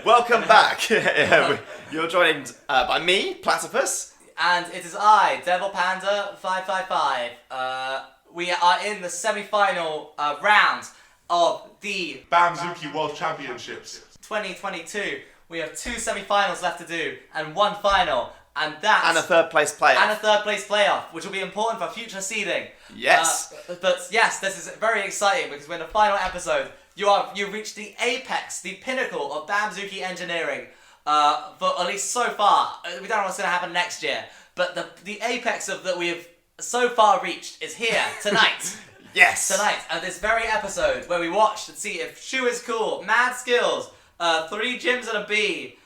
Welcome back. You're joined by me, Platypus. And it is I, Devil Panda 555. We are in the semi-final round of the BAMZOOKi World Championships 2022. We have 2 semi-finals left to do and 1 final. And a third place playoff, which will be important for future seeding. Yes. But yes, this is very exciting because we're in the final episode. You've reached the apex, the pinnacle of BAMZOOKi engineering. For at least so far. We don't know what's going to happen next year. But the apex of that we have so far reached is here tonight. Yes. Tonight, at this very episode where we watched and see if Shu is cool, Mad Skills, 3 gyms and a B,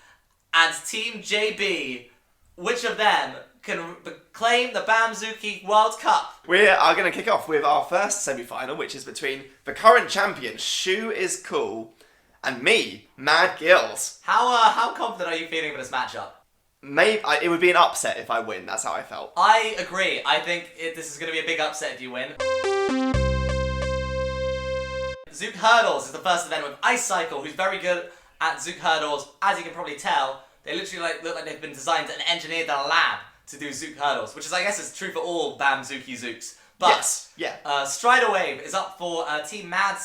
and Team JB. Which of them can claim the BAMZOOKi World Cup? We are going to kick off with our first semi-final, which is between the current champion, Shu is Cool, and me, Mad Gills. How confident are you feeling for this matchup? Maybe it would be an upset if I win. That's how I felt. I agree. I think this is going to be a big upset if you win. Zook Hurdles is the first event with Ice Cycle, who's very good at Zook Hurdles. As you can probably tell, they literally look like they've been designed and engineered in a lab to do Zook Hurdles, which is, I guess, is true for all BAMZOOKi Zooks. But yes, yeah. Strider Wave is up for Team Mad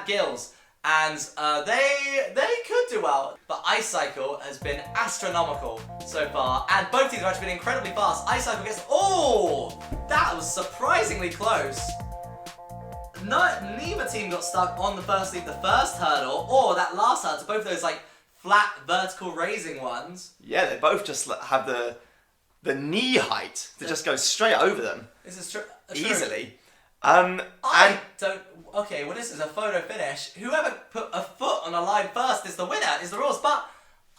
Gills, and they could do well. But Ice Cycle has been astronomical so far, and both teams have actually been incredibly fast. Ice Cycle gets that was surprisingly close. Neither team got stuck on the first hurdle or that last hurdle. Both of those flat vertical raising ones. Yeah, they both just have the knee height to just go straight over them. This is true. Easily. Okay, well, this is a photo finish. Whoever put a foot on a line first is the winner, is the rules, but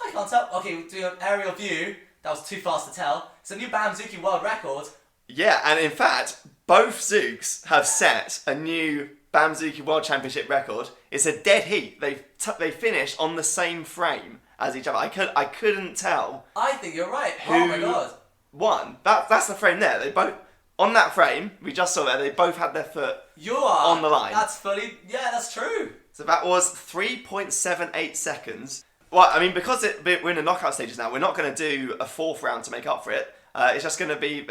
I can't tell. Okay, we'll do an aerial view. That was too fast to tell. It's a new BAMZOOKi world record. Yeah, and in fact, both Zooks have set a new BAMZOOKi World Championship record. It's a dead heat. They finished on the same frame as each other. I couldn't tell. I think you're right. Who oh my god. Won. That's the frame there. They both on that frame we just saw there. They both had their foot on the line. That's that's true. So that was 3.78 seconds. Well, I mean, because we're in the knockout stages now, we're not going to do a 4th round to make up for it. It's just going to be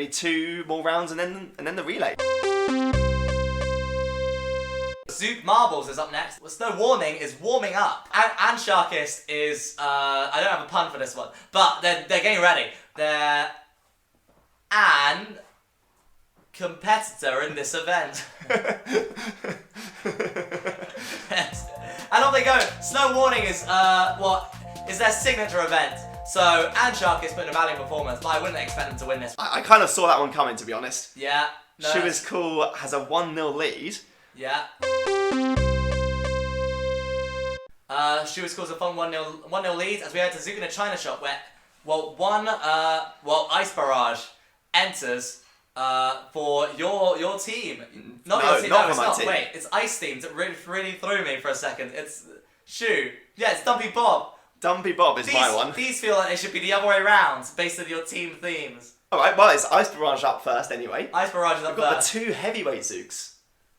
2 more rounds and then the relay. Zook Marbles is up next. Snow Warning is warming up. And Sharkist is, I don't have a pun for this one, but they're getting ready. They're an competitor in this event. Yes. And off they go. Snow Warning is, is their signature event. So, and Sharkist put in a valiant performance, but I wouldn't expect them to win this. I kind of saw that one coming, to be honest. Yeah. No, Shu is Cool has a 1-0 lead. Yeah. Shu is Cool has a fun 1-0 lead as we head to Zook in a China shop where, Ice Barrage enters for your team. Not my team. Wait, it's Ice themed. It really threw me for a second. It's Shu. Yeah, it's Dumpy Bob. Dumpy Bob is my one. These feel like they should be the other way around based on your team themes. Alright, well, it's Ice Barrage up first anyway. Ice Barrage is up We've got first. the 2 heavyweight Zooks.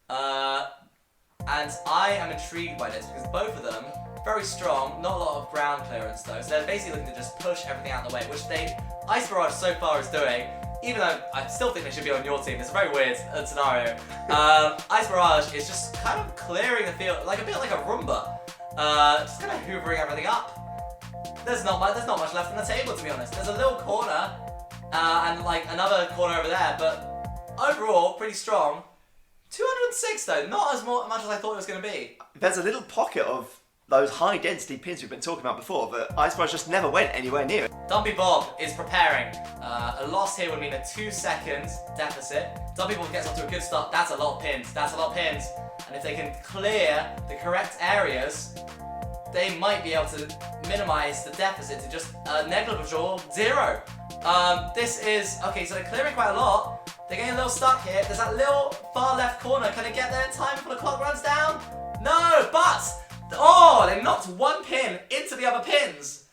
And I am intrigued by this because both of them very strong, not a lot of ground clearance though, so they're basically looking to just push everything out of the way, which Ice Barrage so far is doing, even though I still think they should be on your team. It's a very weird scenario. Ice Barrage is just kind of clearing the field, a bit like a Roomba, just kind of hoovering everything up. There's not much left on the table, to be honest. There's a little corner, and another corner over there, but overall pretty strong. 206 though, not as much as I thought it was going to be. There's a little pocket of those high density pins we've been talking about before, but Ice Barrage just never went anywhere near it. Dumpy Bob is preparing. A loss here would mean a 2 seconds deficit. Dumpy Bob gets off to a good start. That's a lot of pins. And if they can clear the correct areas, they might be able to minimize the deficit to just a negligible 0. This is, okay, so they're clearing quite a lot. They're getting a little stuck here. There's that little far left corner. Can they get there in time before the clock runs down? No, but, they knocked 1 pin into the other pins.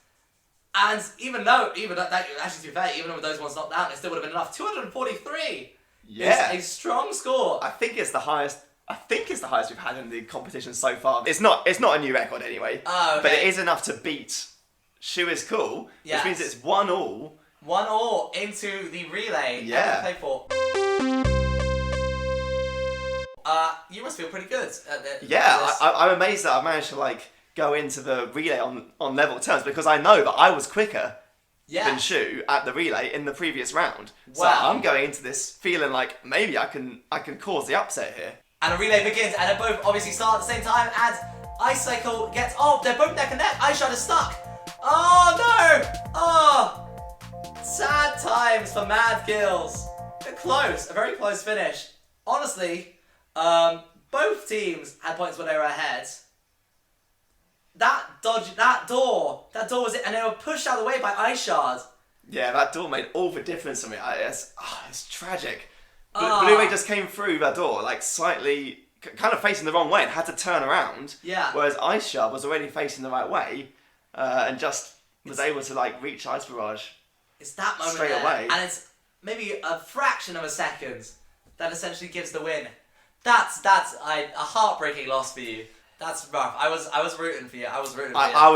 And even though, actually to be fair, even with those ones knocked down, it still would have been enough. 243 is a strong score. I think it's the highest I think it's the highest we've had in the competition so far. It's not a new record anyway. Oh, okay. But it is enough to beat Shoe is Cool, Yes. which means it's 1-1. 1-1 into the relay. Yeah. Play for. You must feel pretty good at this. Yeah, I'm amazed that I've managed to like go into the relay on level terms because I know that I was quicker than Shoe at the relay in the previous round. So Wow. I'm going into this feeling like maybe I can cause the upset here. And a relay begins, and they both obviously start at the same time, and Icicle gets... Oh, they're both neck and neck. Eyeshot is stuck. Oh, no! Oh! Sad times for Mad Gills. Close. A very close finish. Honestly, both teams had points when they were ahead. That door was it, and they were pushed out of the way by Eyeshard. Yeah, that door made all the difference to me. It's tragic. Blue-Ray just came through that door, like slightly, kind of facing the wrong way and had to turn around. Yeah. Whereas Ice Shard was already facing the right way and just was able to like reach Ice Barrage. It's that moment straight there, away. and it's maybe a fraction of a second that essentially gives the win. That's a heartbreaking loss for you. That's rough. I was rooting for you. I was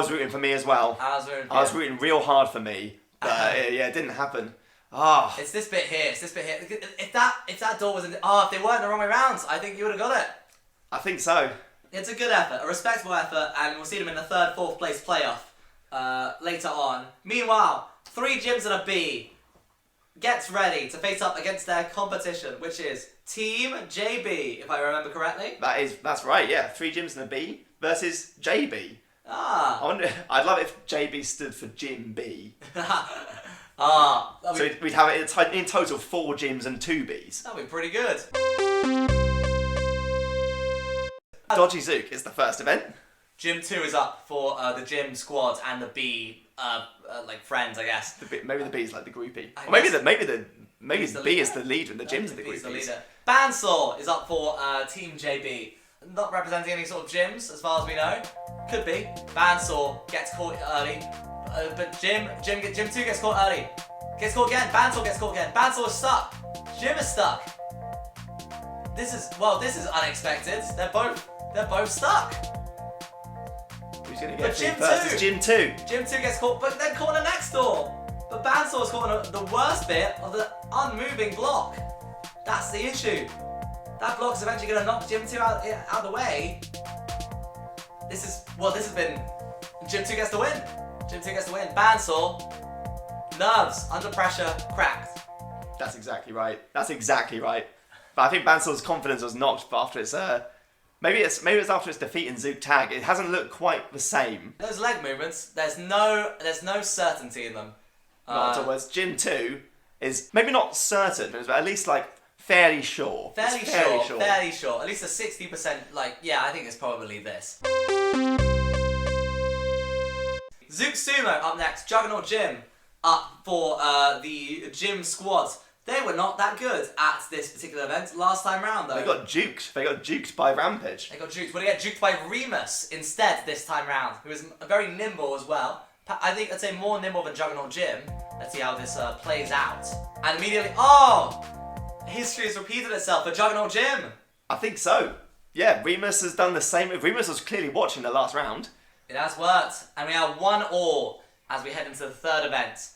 rooting for me as well. I was rooting real hard for me, but it didn't happen. Oh. It's this bit here. If that door was if they weren't the wrong way round, I think you would have got it. I think so. It's a good effort, a respectable effort, and we'll see them in the 3rd, 4th place playoff later on. Meanwhile, 3 gyms and a B gets ready to face up against their competition, which is Team JB, if I remember correctly. That's right. Yeah, 3 gyms and a B versus JB. Ah. I'd love it if JB stood for Gym B. So we'd have it in total 4 gyms and 2 Bs. that'd be pretty good. Dodgy Zook is the first event. Gym 2 is up for the gym squad and the B, like friends, I guess. Maybe the B is like the groupie. I Or maybe guess- the B is the leader and the gym's the B's the groupies. leader. Bandsaw is up for Team JB. Not representing any sort of gyms, as far as we know. Could be. Bandsaw gets caught early, but Gym 2 gets caught early. Gets caught again. Bandsaw gets caught again. Bandsaw is stuck. Gym is stuck. This is unexpected. They're both stuck. Who's gonna But get Gym through first? 2. It's Gym 2. Gym 2 gets caught, but then caught in the next door. But Bandsaw is caught in the worst bit of the unmoving block. That's the issue. That block is eventually going to knock Gym 2 out of the way. This has been... Gym 2 gets the win. Gym 2 gets the win. Bandsaw, nerves, under pressure, cracked. That's exactly right. But I think Bansaw's confidence was knocked after its maybe it's after its defeat in Zook Tag. It hasn't looked quite the same. Those leg movements, there's no certainty in them. Not at all. Whereas Gym 2 is maybe not certain, but at least like fairly sure. Fairly sure. At least a 60%, I think it's probably this. Zook Sumo up next. Juggernaut Gym up for the gym squad. They were not that good at this particular event last time round, though. They got juked by Rampage. They got juked. Well, they get juked by Remus instead this time round, who is very nimble as well. I think I'd say more nimble than Juggernaut Gym. Let's see how this plays out. And immediately, history has repeated itself for Juggernaut Gym. I think so. Yeah, Remus has done the same. Remus was clearly watching the last round. It has worked, and we are 1-1 as we head into the 3rd event.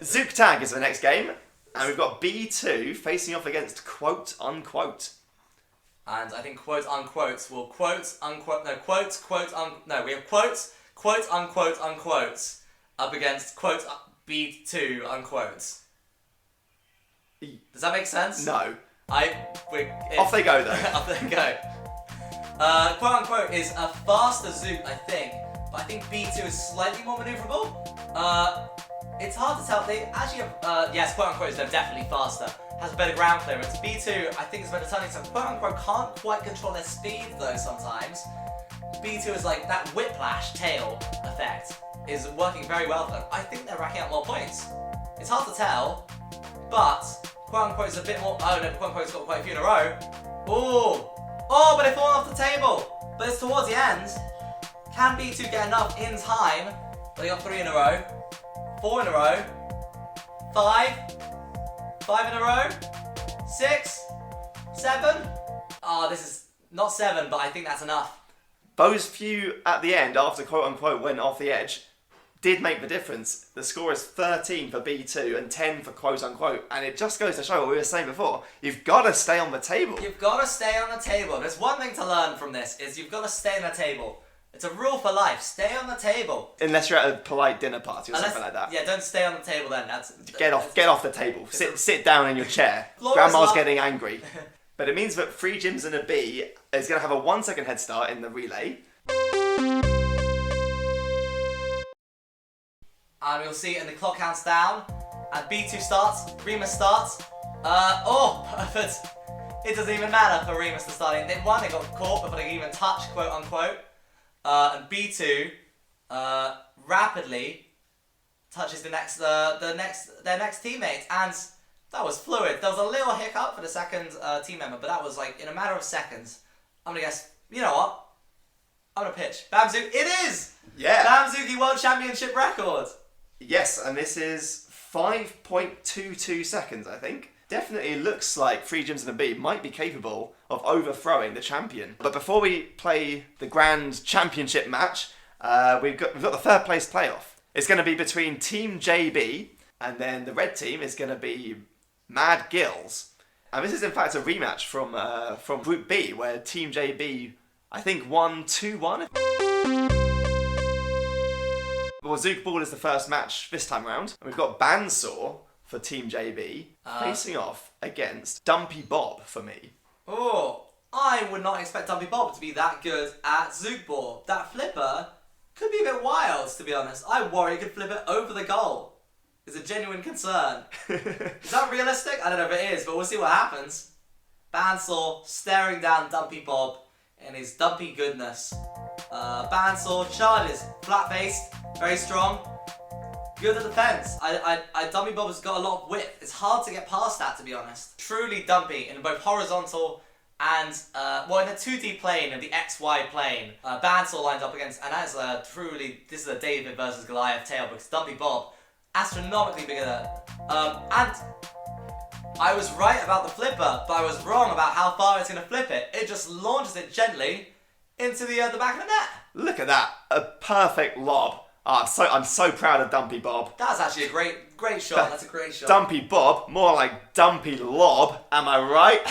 Zook Tag is the next game, and we've got B2 facing off against Quote Unquote. And I think quote unquote will quote unquote, no, we have quote unquote up against quote B2 unquote. Does that make sense? No. Off they go though. Off they go. Quote unquote is a faster Zook, I think, but I think B2 is slightly more maneuverable. It's hard to tell. They actually have, yes, quote unquote is definitely faster. Has better ground clearance. B2, I think, is better turning. So quote unquote can't quite control their speed though sometimes. B2 is like that whiplash tail effect is working very well for them. I think they're racking up more points. It's hard to tell, but quote unquote is a bit more. Oh no, quote unquote's got quite a few in a row. Oh, but they've fallen off the table. But it's towards the end. Can B2 get enough in time? But they got 3 in a row. 4 in a row, 5 in a row, 6, 7? Oh, this is not 7, but I think that's enough. Those few at the end, after quote-unquote went off the edge, did make the difference. The score is 13 for B2 and 10 for quote-unquote, and it just goes to show what we were saying before. You've got to stay on the table. You've got to stay on the table. There's one thing to learn from this, is you've got to stay on the table. It's a rule for life. Stay on the table. Unless you're at a polite dinner party or something like that. Yeah, don't stay on the table then. Get off the table. Sit down in your chair. Laura's Grandma's getting angry. But it means that 3 gyms and a B is going to have a 1 second head start in the relay. And we'll see, and the clock counts down, and B2 starts, Remus starts. But it doesn't even matter for Remus to start. They won, they got caught before they could even touch, quote unquote. And B2 rapidly touches their next teammate, and that was fluid. There was a little hiccup for the second team member, but that was like in a matter of seconds. I'm gonna guess. You know what? I'm gonna pitch. BAMZOOki. It is. Yeah. BAMZOOki World Championship record. Yes, and this is 5.22 seconds, I think. Definitely looks like 3 gyms and a B might be capable of overthrowing the champion. But before we play the grand championship match, we've got the third place playoff. It's going to be between Team JB, and then the red team is going to be Mad Gills. And this is in fact a rematch from Group B, where Team JB, I think, won 2-1. Well, Zook Ball is the first match this time round. And we've got Bandsaw for Team JB facing off against Dumpy Bob for me. Oh, I would not expect Dumpy Bob to be that good at Zook Ball. That flipper could be a bit wild, to be honest. I worry he could flip it over the goal. It's a genuine concern. Is that realistic? I don't know if it is, but we'll see what happens. Bandsaw staring down Dumpy Bob in his dumpy goodness. Bandsaw charges, flat-faced, very strong. Good at defense. Dumpy Bob has got a lot of width. It's hard to get past that, to be honest. Truly dumpy in both horizontal and, in a 2D plane, in the XY plane. Bandsaw lines up against, and that is this is a David versus Goliath tale, because Dumpy Bob, astronomically bigger than and I was right about the flipper, but I was wrong about how far it's going to flip it. It just launches it gently into the back of the net. Look at that. A perfect lob. I'm so proud of Dumpy Bob. That's actually a great shot. That's a great shot. Dumpy Bob, more like Dumpy Lob, am I right?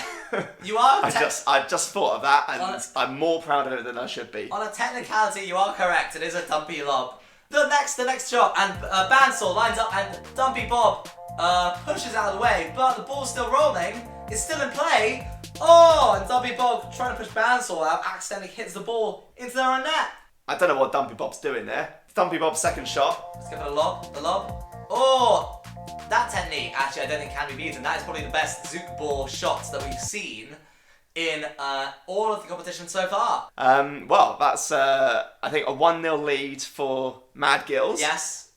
You are. I just thought of that, and I'm more proud of it than I should be. On a technicality, you are correct. It is a Dumpy Lob. The next shot, and Bandsaw lines up, and Dumpy Bob pushes out of the way, but the ball's still rolling. It's still in play. Oh, and Dumpy Bob trying to push Bandsaw out accidentally hits the ball into their own net. I don't know what Dumpy Bob's doing there. Dumpy Bob's second shot. Let's give it a lob. The lob. Oh, that technique actually I don't think can be beaten. That is probably the best Zook Ball shots that we've seen in all of the competition so far. Well, that's I think a 1-0 lead for Mad Gills. Yes.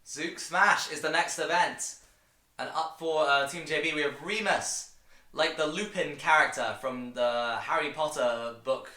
Zook Smash is the next event. And up for Team JB we have Remus, like the Lupin character from the Harry Potter book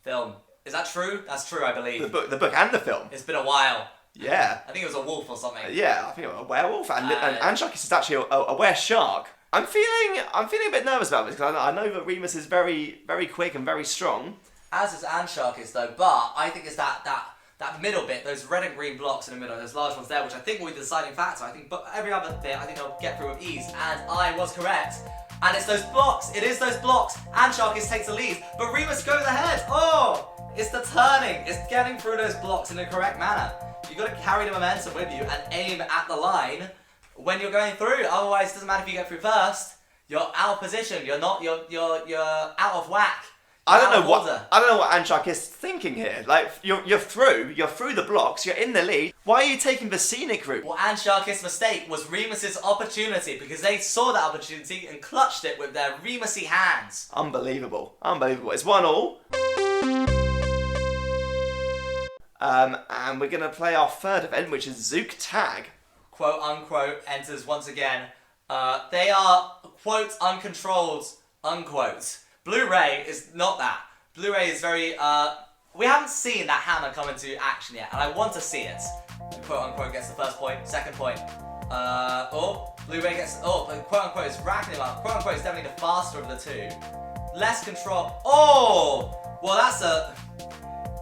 film. Is that true? That's true, I believe. The book and the film. It's been a while. Yeah. I think it was a wolf or something. Yeah, I think it was a werewolf, and Anshakis is actually a were-shark. I'm feeling a bit nervous about this because I know that Remus is very, very quick and very strong. As is Anshakis though, but I think it's that middle bit, those red and green blocks in the middle, those large ones there, which I think will be the deciding factor. I think, but every other bit, I think they'll get through with ease. And I was correct. And it's those blocks. It is those blocks. Anshakis takes the lead, but Remus goes ahead. Oh, it's the turning. It's getting through those blocks in the correct manner. You got to carry the momentum with you and aim at the line when you're going through. Otherwise, it doesn't matter if you get through first. You're out of position. You're not. You're out of whack. I don't know what Anshak is thinking here. Like you're through the blocks, you're in the lead. Why are you taking the scenic route? Well, Anshakis' mistake was Remus's opportunity because they saw that opportunity and clutched it with their Remusy hands. Unbelievable. It's 1-1. And we're gonna play our third event, which is Zook Tag. Quote unquote enters once again. They are quote uncontrolled unquote. Blu-ray is not that. Blu-ray is very, we haven't seen that hammer come into action yet, and I want to see it. Quote unquote gets the first point, second point. Blue Ray gets, quote unquote, is racking him up. Quote unquote is definitely the faster of the two. Less control. Oh! Well,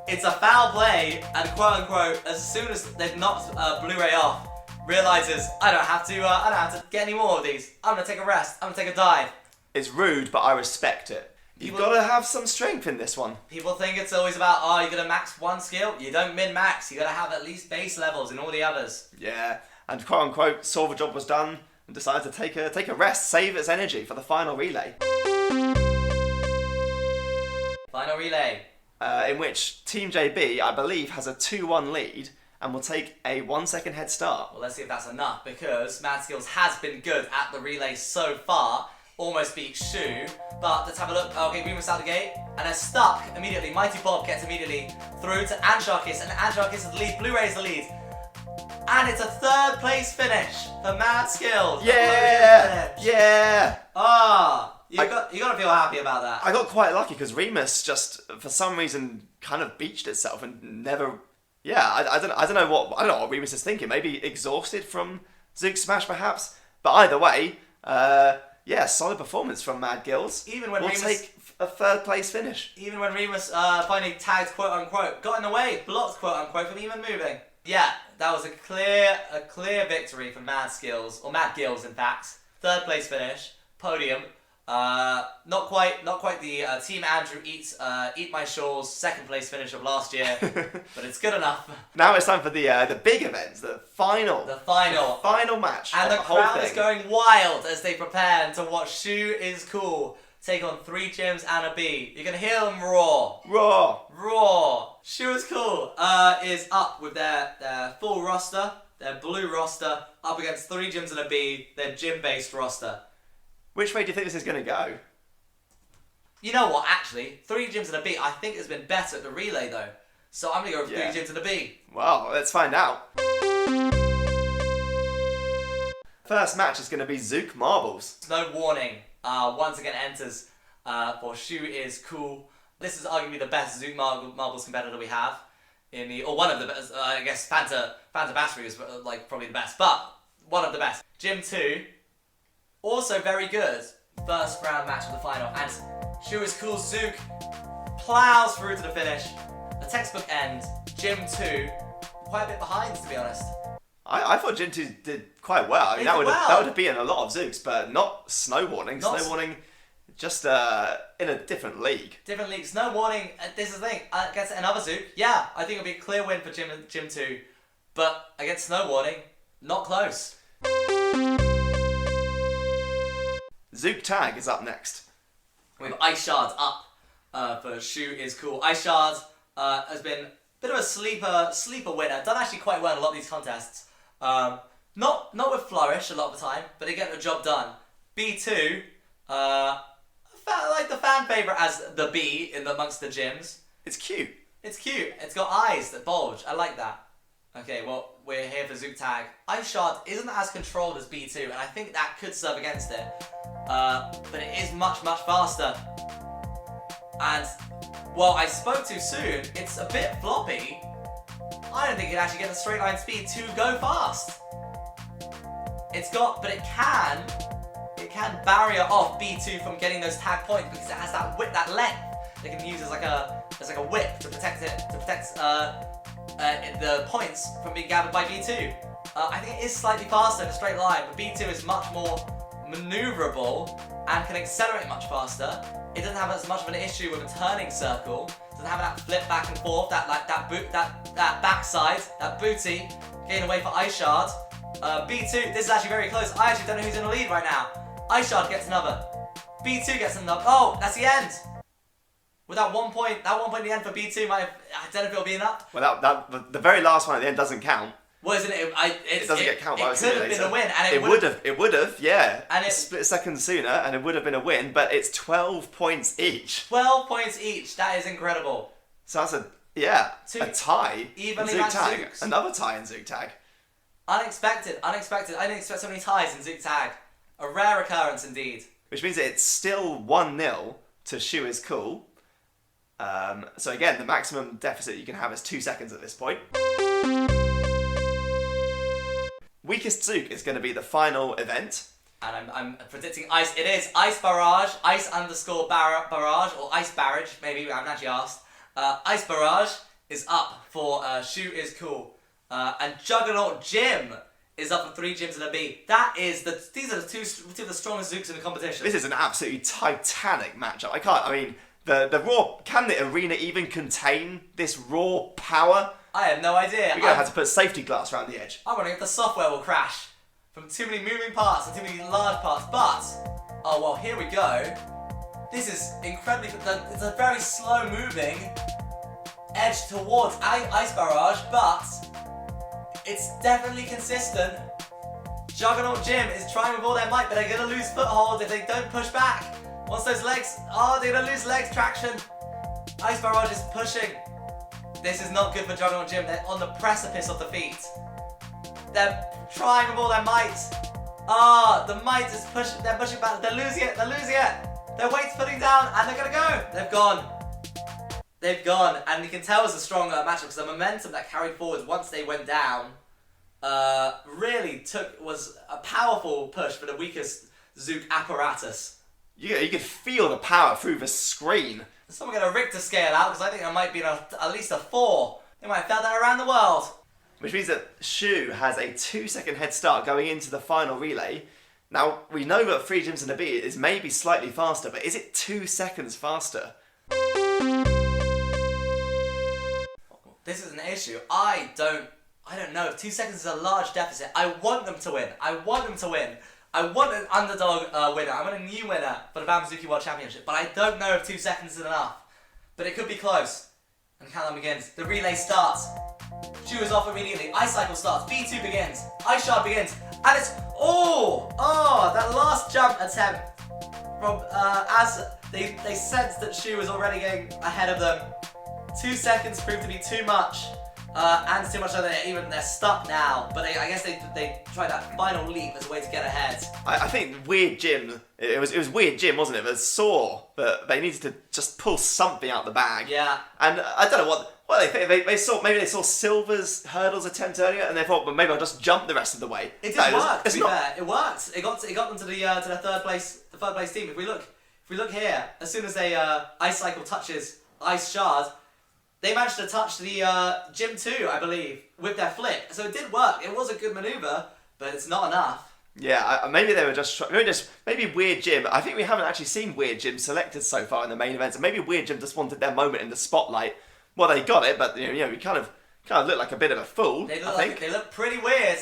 it's a foul play, and quote unquote, as soon as they've knocked Blue Ray off, realizes, I don't have to get any more of these. I'm gonna take a rest. I'm gonna take a dive. It's rude, but I respect it. You've got to have some strength in this one. People think it's always about, you're gonna max one skill. You don't min-max. You gotta have at least base levels in all the others. Yeah, and quote unquote, saw the job was done and decided to take a rest, save its energy for the final relay. Final relay. In which Team JB, I believe, has a 2-1 lead and will take a 1 second head start. Well, let's see if that's enough, because Mad Skills has been good at the relay so far. Almost beat Shu, but let's have a look. Okay, Remus out the gate, and they're stuck immediately. Mighty Bob gets immediately through to Ansharkis, and Ansharkis is the lead. Blu Ray is the lead. And it's a 3rd place finish for Mad Skills. Yeah! Yeah! You gotta feel happy about that. I got quite lucky because Remus just, for some reason, kind of beached itself and never... Yeah, I don't know what Remus is thinking. Maybe exhausted from Zook Smash, perhaps. But either way, yeah, solid performance from Mad Gills. Even when we'll Remus take a 3rd place finish. Even when Remus finally tagged quote unquote, got in the way, blocked quote unquote from even moving. Yeah, that was a clear victory for Mad Skills, or Mad Gills in fact. 3rd place finish, podium. Not quite the Team Andrew Eat My Shaw's 2nd place finish of last year, but it's good enough. Now it's time for the big events, the final match, and the whole crowd thing. is going wild as they prepare to watch Shu is Cool take on 3 gyms and a B. You're gonna hear them roar. Roar. Shu is Cool is up with their full roster, their blue roster, up against 3 gyms and a B, their gym-based roster. Which way do you think this is going to go? You know what, actually, 3 gyms and a B, I think has been better at the relay though. So I'm going to go with 3 gyms and a B. Well, let's find out. First match is going to be Zook Marbles. No warning, once again enters for Shu is Cool. This is arguably the best Zook Marbles competitor we have. Or one of the best, I guess Fanta Battery is like probably the best, but one of the best. Gym 2. Also very good. First round match of the final, and Shu is Cool Zook plows through to the finish. A textbook end. Gym 2, quite a bit behind to be honest. I thought Gym 2 did quite well. I mean, that would have beaten a lot of Zooks, but not Snow Warning. Snow Warning just in a different league. Different league. Snow Warning, this is the thing, against another Zook, yeah, I think it would be a clear win for Gym 2, but against Snow Warning, not close. Zook Tag is up next. We have Ice Shard up for Shu is Cool. Ice Shard has been a bit of a sleeper winner. Done actually quite well in a lot of these contests. Not with flourish a lot of the time, but they get the job done. B2, like the fan favourite as the B amongst the gyms. It's cute. It's cute. It's got eyes that bulge. I like that. Okay, well, we're here for Zook Tag. Ice Shard isn't as controlled as B2, and I think that could serve against it. But it is much, much faster. And, well, I spoke too soon. It's a bit floppy. I don't think it actually gets a straight line speed to go fast. But it can barrier off B2 from getting those tag points because it has that width, that length. They can use as like a whip to protect the points from being gathered by B2. I think it is slightly faster in a straight line, but B2 is much more maneuverable and can accelerate much faster. It doesn't have as much of an issue with a turning circle. It doesn't have that flip back and forth, that backside, that booty, getting away for Ice Shard. B2, this is actually very close. I actually don't know who's in the lead right now. Ice Shard gets another. B2 gets another. Oh, that's the end. With that one point at the end for B2 I don't know if it'll be enough. Well, the very last one at the end doesn't count. Well, isn't it? It doesn't get counted by a It could have been a win, and it would have, yeah. And a split second sooner, and it would have been a win. But it's 12 points each. 12 points each. That is incredible. So that's a tie. Evenly in Zook matched Tag. Zooks. Another tie in Zook Tag. Unexpected. I didn't expect so many ties in Zook Tag. A rare occurrence indeed. Which means that it's still 1-0 to Shu is Cool. So again, the maximum deficit you can have is 2 seconds at this point. weakest Zook is going to be the final event. And I'm predicting ice. It is ice barrage, ice_barrage, or ice barrage. Maybe I haven't actually asked. Ice barrage is up for Shu is cool, and Juggernaut Jim is up for 3 gyms and a B. These are the two of the strongest Zooks in the competition. This is an absolutely titanic matchup. I mean, the raw. Can the arena even contain this raw power? I have no idea. We're gonna have to put safety glass around the edge. I'm wondering if the software will crash from too many moving parts and too many large parts. But oh well, here we go. This is incredibly. It's a very slow moving edge towards ice barrage, but it's definitely consistent. Juggernaut Jim is trying with all their might, but they're gonna lose foothold if they don't push back. Once those legs, they're gonna lose legs traction. Ice barrage is pushing. This is not good for Juggernaut Jim. They're on the precipice of defeat. They're trying with all their might. The might is pushing. They're pushing back. They're losing it. Their weight's putting down, and they're gonna go. They've gone, and you can tell it's a strong matchup because the momentum that carried forward once they went down really was a powerful push for the weakest Zook apparatus. You could feel the power through the screen. Someone get a Richter scale out because I think there might be at least a 4. They might have felt that around the world. Which means that Shu has a 2-second head start going into the final relay. Now, we know that 3 gyms and a B is maybe slightly faster, but is it 2 seconds faster? This is an issue. I don't know. If 2 seconds is a large deficit, I want them to win. I want an underdog winner. I want a new winner for the BAMZOOKi World Championship. But I don't know if 2 seconds is enough. But it could be close. And countdown begins. The relay starts. Shu is off immediately. Ice cycle starts. B2 begins. Ice shard begins. And it's that last jump attempt from as they sensed that Shu was already getting ahead of them. 2 seconds proved to be too much. And too much so that they're stuck now. But I guess they tried that final leap as a way to get ahead. I think Weird Jim, it was Weird Jim, wasn't it? That saw that they needed to just pull something out the bag. Yeah. And I don't know what they think. Maybe they saw Silver's hurdles attempt earlier, and they thought, well, maybe I'll just jump the rest of the way. It did work. To be fair, it worked. It got them to the third place team. If we look here, as soon as they ice cycle touches ice shard, they managed to touch the Gym 2, I believe, with their flip. So it did work. It was a good maneuver, but it's not enough. Yeah, maybe they were maybe Weird Jim. I think we haven't actually seen Weird Jim selected so far in the main event. So maybe Weird Jim just wanted their moment in the spotlight. Well, they got it, but we kind of look like a bit of a fool. They look pretty weird.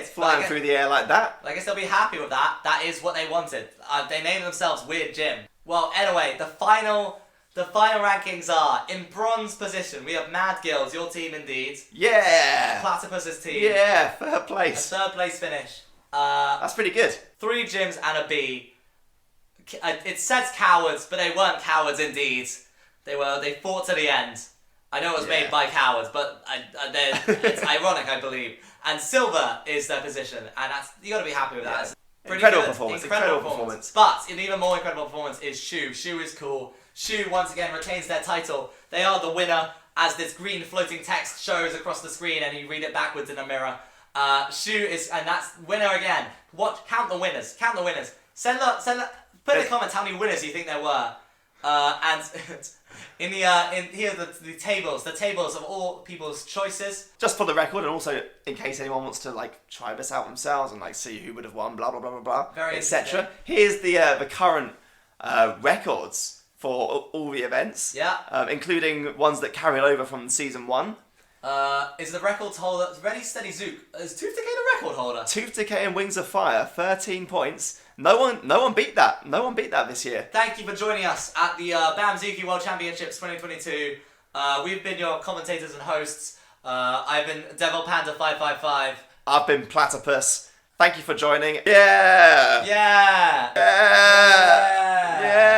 Flying through the air like that. I guess they'll be happy with that. That is what they wanted. They named themselves Weird Jim. Well, anyway, the final rankings are, in bronze position, we have Mad Gills, your team indeed. Yeah! PLATePUSS' team. Yeah, third place. A third place finish. That's pretty good. 3 gyms and a B. It says cowards, but they weren't cowards indeed. They fought to the end. I know it was made by cowards, but it's ironic, I believe. And silver is their position, and you got to be happy with that. Yeah. Incredible performance. But an even more incredible performance is Shu. Shu is cool. Shu once again retains their title. They are the winner, as this green floating text shows across the screen, and you read it backwards in a mirror. Shu is, and that's winner again. Count the winners. Put in the comments how many winners you think there were. And in here the tables of all people's choices. Just for the record, and also in case anyone wants to try this out themselves and see who would have won, blah blah blah blah blah, etc. Here's the current records for all the events. Yeah. Including ones that carried over from season 1. Is the record holder Ready Steady Zook? Is Tooth Decay the record holder? Tooth Decay and Wings of Fire, 13 points. No one beat that. No one beat that this year. Thank you for joining us at the BAMZOOKi World Championships 2022. We've been your commentators and hosts. I've been Devil Panda 555. I've been PLATePUSS. Thank you for joining. Yeah. Yeah. Yeah. Yeah.